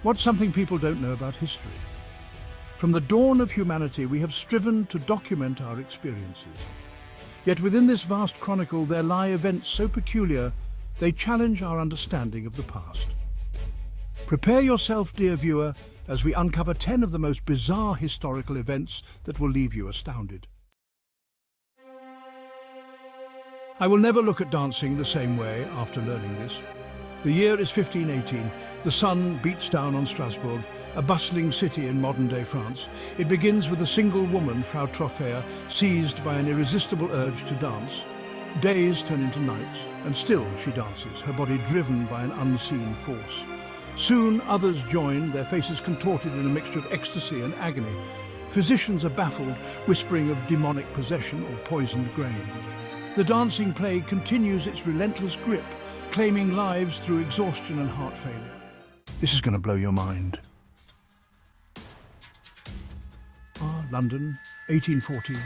What's something people don't know about history? From the dawn of humanity, we have striven to document our experiences. Yet within this vast chronicle, there lie events so peculiar, they challenge our understanding of the past. Prepare yourself, dear viewer, as we uncover 10 of the most bizarre historical events that will leave you astounded. I will never look at dancing the same way after learning this. The year is 1518. The sun beats down on Strasbourg, a bustling city in modern-day France. It begins with a single woman, Frau Trophea, seized by an irresistible urge to dance. Days turn into nights, and still she dances, her body driven by an unseen force. Soon others join, their faces contorted in a mixture of ecstasy and agony. Physicians are baffled, whispering of demonic possession or poisoned grain. The dancing plague continues its relentless grip, claiming lives through exhaustion and heart failure. This is going to blow your mind. London, 1814.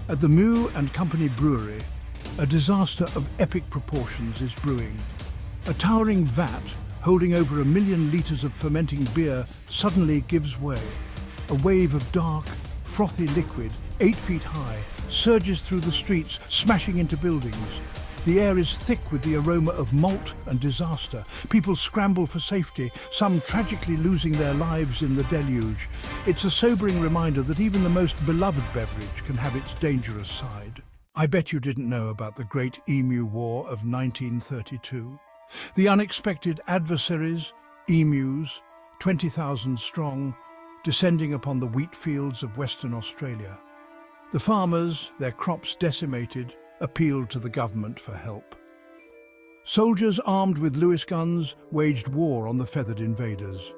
At the Moo and Company Brewery, a disaster of epic proportions is brewing. A towering vat, holding over 1 million litres of fermenting beer, suddenly gives way. A wave of dark, frothy liquid, 8 feet high, surges through the streets, smashing into buildings. The air is thick with the aroma of malt and disaster. People scramble for safety, some tragically losing their lives in the deluge. It's a sobering reminder that even the most beloved beverage can have its dangerous side. I bet you didn't know about the Great Emu War of 1932. The unexpected adversaries, emus, 20,000 strong, descending upon the wheat fields of Western Australia. The farmers, their crops decimated, appealed to the government for help. Soldiers armed with Lewis guns waged war on the feathered invaders.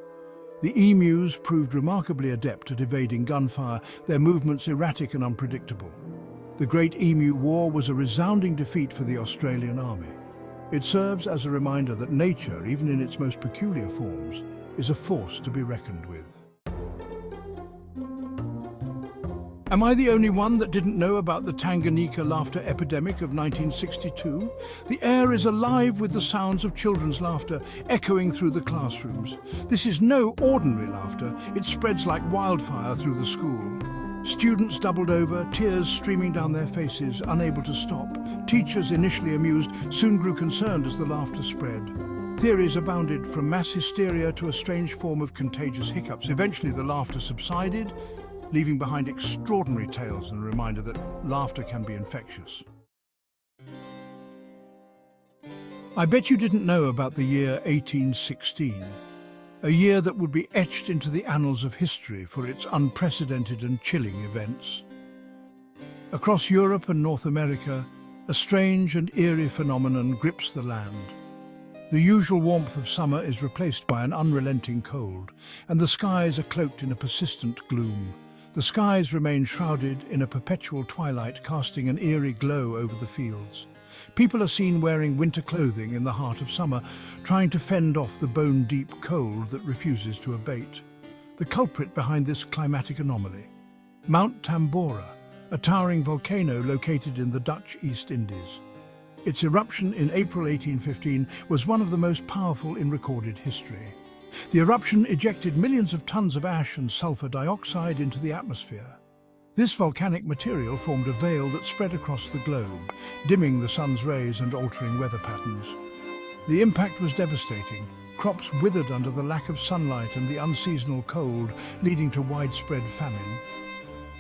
The emus proved remarkably adept at evading gunfire, their movements erratic and unpredictable. The Great Emu War was a resounding defeat for the Australian army. It serves as a reminder that nature, even in its most peculiar forms, is a force to be reckoned with. Am I the only one that didn't know about the Tanganyika laughter epidemic of 1962? The air is alive with the sounds of children's laughter echoing through the classrooms. This is no ordinary laughter. It spreads like wildfire through the school. Students doubled over, tears streaming down their faces, unable to stop. Teachers, initially amused, soon grew concerned as the laughter spread. Theories abounded, from mass hysteria to a strange form of contagious hiccups. Eventually the laughter subsided, leaving behind extraordinary tales and a reminder that laughter can be infectious. I bet you didn't know about the year 1816, a year that would be etched into the annals of history for its unprecedented and chilling events. Across Europe and North America, a strange and eerie phenomenon grips the land. The usual warmth of summer is replaced by an unrelenting cold, and the skies are cloaked in a persistent gloom. The skies remain shrouded in a perpetual twilight, casting an eerie glow over the fields. People are seen wearing winter clothing in the heart of summer, trying to fend off the bone-deep cold that refuses to abate. The culprit behind this climatic anomaly: Mount Tambora, a towering volcano located in the Dutch East Indies. Its eruption in April 1815 was one of the most powerful in recorded history. The eruption ejected millions of tons of ash and sulfur dioxide into the atmosphere. This volcanic material formed a veil that spread across the globe, dimming the sun's rays and altering weather patterns. The impact was devastating. Crops withered under the lack of sunlight and the unseasonal cold, leading to widespread famine.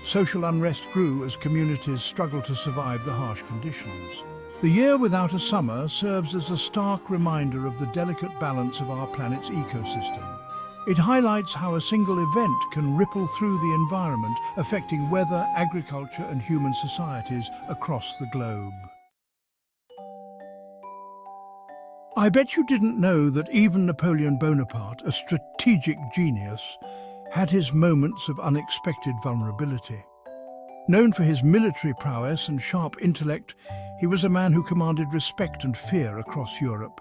Social unrest grew as communities struggled to survive the harsh conditions. The year without a summer serves as a stark reminder of the delicate balance of our planet's ecosystem. It highlights how a single event can ripple through the environment, affecting weather, agriculture, and human societies across the globe. I bet you didn't know that even Napoleon Bonaparte, a strategic genius, had his moments of unexpected vulnerability. Known for his military prowess and sharp intellect, he was a man who commanded respect and fear across Europe.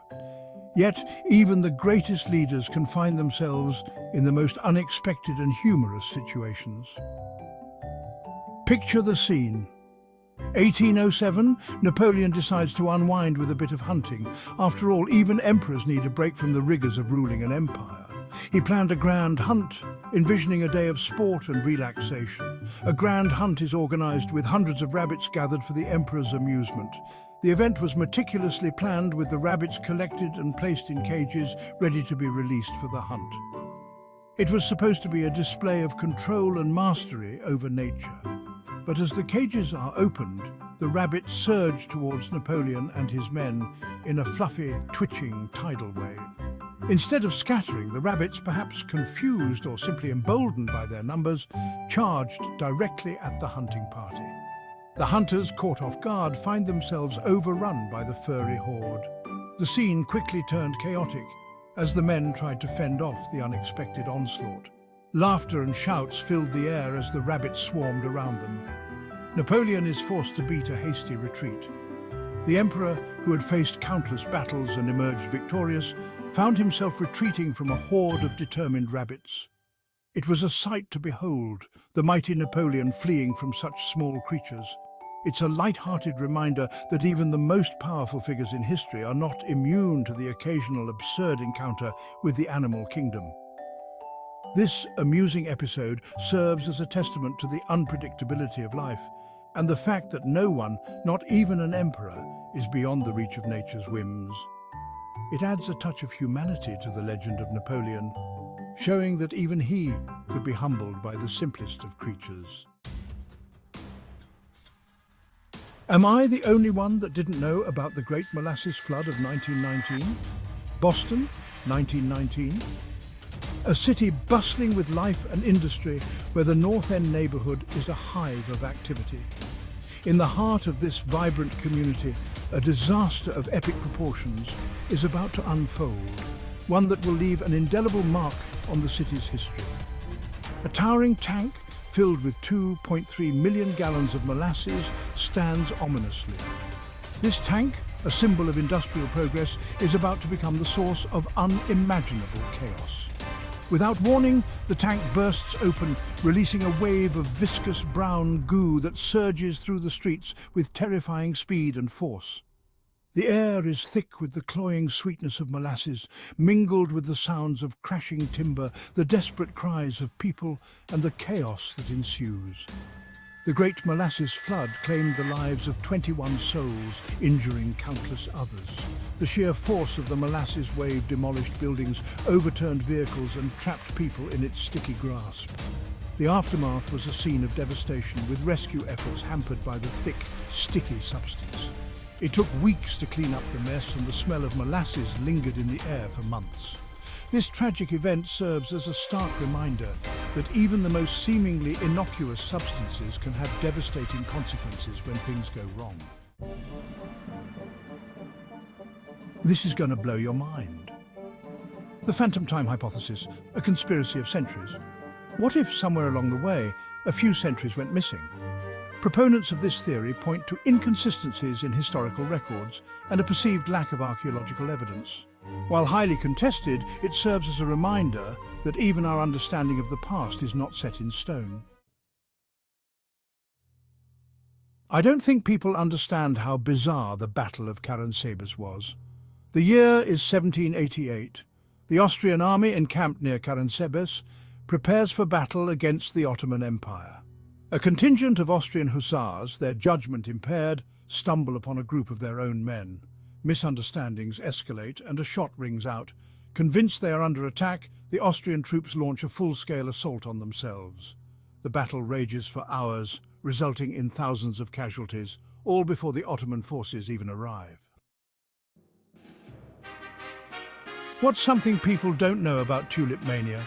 Yet, even the greatest leaders can find themselves in the most unexpected and humorous situations. Picture the scene. 1807, Napoleon decides to unwind with a bit of hunting. After all, even emperors need a break from the rigors of ruling an empire. He planned a grand hunt, envisioning a day of sport and relaxation. A grand hunt is organized with hundreds of rabbits gathered for the emperor's amusement. The event was meticulously planned with the rabbits collected and placed in cages ready to be released for the hunt. It was supposed to be a display of control and mastery over nature. But as the cages are opened, the rabbits surge towards Napoleon and his men in a fluffy, twitching tidal wave. Instead of scattering, the rabbits, perhaps confused or simply emboldened by their numbers, charged directly at the hunting party. The hunters, caught off guard, find themselves overrun by the furry horde. The scene quickly turned chaotic as the men tried to fend off the unexpected onslaught. Laughter and shouts filled the air as the rabbits swarmed around them. Napoleon is forced to beat a hasty retreat. The emperor, who had faced countless battles and emerged victorious, found himself retreating from a horde of determined rabbits. It was a sight to behold, the mighty Napoleon fleeing from such small creatures. It's a light-hearted reminder that even the most powerful figures in history are not immune to the occasional absurd encounter with the animal kingdom. This amusing episode serves as a testament to the unpredictability of life and the fact that no one, not even an emperor, is beyond the reach of nature's whims. It adds a touch of humanity to the legend of Napoleon, showing that even he could be humbled by the simplest of creatures. Am I the only one that didn't know about the Great Molasses Flood of 1919? Boston, 1919. A city bustling with life and industry where the North End neighborhood is a hive of activity. In the heart of this vibrant community, a disaster of epic proportions is about to unfold, one that will leave an indelible mark on the city's history. A towering tank filled with 2.3 million gallons of molasses stands ominously. This tank, a symbol of industrial progress, is about to become the source of unimaginable chaos. Without warning, the tank bursts open, releasing a wave of viscous brown goo that surges through the streets with terrifying speed and force. The air is thick with the cloying sweetness of molasses, mingled with the sounds of crashing timber, the desperate cries of people, and the chaos that ensues. The Great Molasses Flood claimed the lives of 21 souls, injuring countless others. The sheer force of the molasses wave demolished buildings, overturned vehicles, and trapped people in its sticky grasp. The aftermath was a scene of devastation, with rescue efforts hampered by the thick, sticky substance. It took weeks to clean up the mess, and the smell of molasses lingered in the air for months. This tragic event serves as a stark reminder that even the most seemingly innocuous substances can have devastating consequences when things go wrong. This is going to blow your mind. The phantom time hypothesis, a conspiracy of centuries. What if somewhere along the way, a few centuries went missing? Proponents of this theory point to inconsistencies in historical records and a perceived lack of archaeological evidence. While highly contested, it serves as a reminder that even our understanding of the past is not set in stone. I don't think people understand how bizarre the Battle of Karansebes was. The year is 1788. The Austrian army encamped near Karansebes prepares for battle against the Ottoman Empire. A contingent of Austrian hussars, their judgment impaired, stumble upon a group of their own men. Misunderstandings escalate and a shot rings out. Convinced they are under attack, the Austrian troops launch a full-scale assault on themselves. The battle rages for hours, resulting in thousands of casualties, all before the Ottoman forces even arrive. What's something people don't know about Tulip Mania?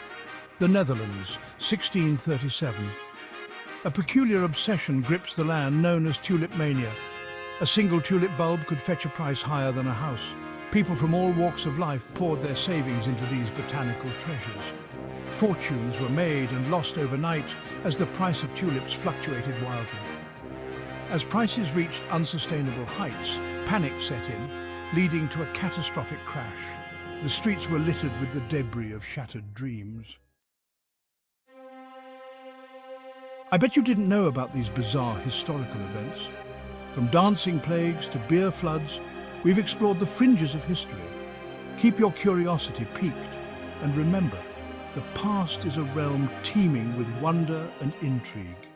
The Netherlands, 1637. A peculiar obsession grips the land known as Tulip Mania. A single tulip bulb could fetch a price higher than a house. People from all walks of life poured their savings into these botanical treasures. Fortunes were made and lost overnight as the price of tulips fluctuated wildly. As prices reached unsustainable heights, panic set in, leading to a catastrophic crash. The streets were littered with the debris of shattered dreams. I bet you didn't know about these bizarre historical events. From dancing plagues to beer floods, we've explored the fringes of history. Keep your curiosity piqued, and remember, The past is a realm teeming with wonder and intrigue.